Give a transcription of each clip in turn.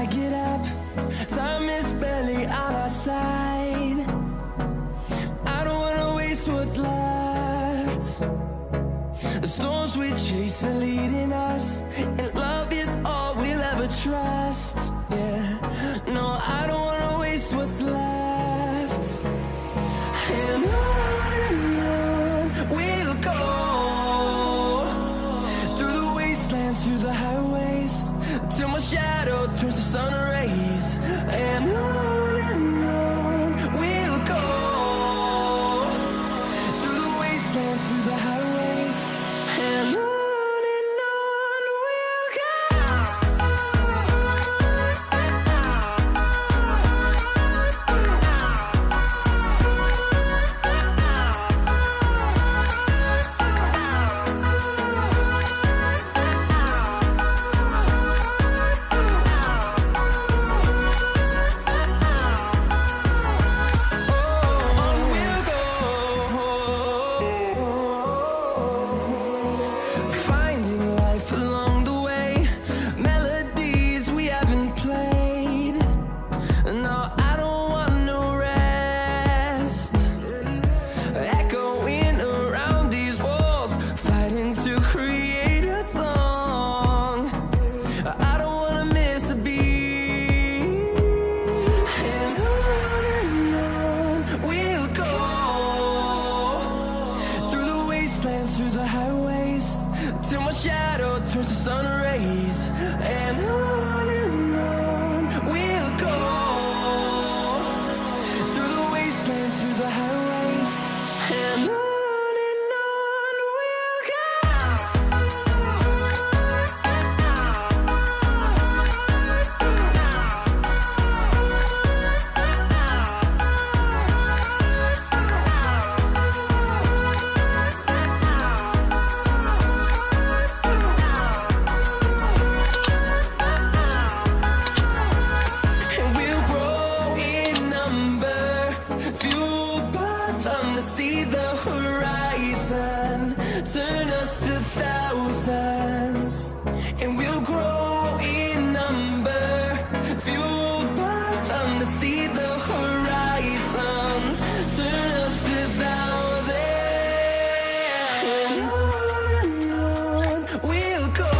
I get up. Time is barely on our side. I don't wanna waste what's left. The storms we chase are leading us, and love is all we'll ever trust. Yeah, no, I don't wanna waste what's left. And on we'll go, through the wastelands, through the highways, till my shadow turns to sun rays. And on we'll go, through the wastelands, through the highways, and on we'll go. Through the highways, till my shadow turns to sun rays. And on we'll go, through the wastelands, through the highways, and on we'll go. See the horizon turn us to thousands, and we'll grow in number, fueled by them to see the horizon turn us to thousands. And on we'll go,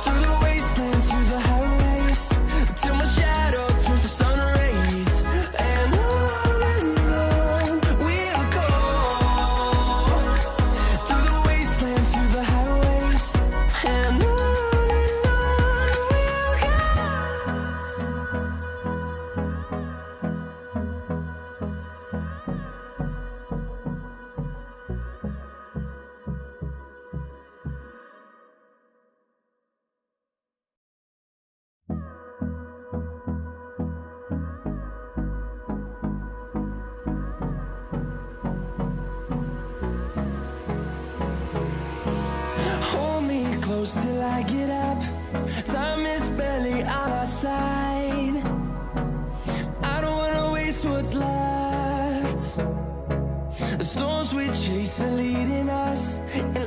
through the wastelands, through the highways, till my shadow turns to sun rays. And till I get up. Time is barely on our side. I don't wanna waste what's left. The storms we chase are leading us, and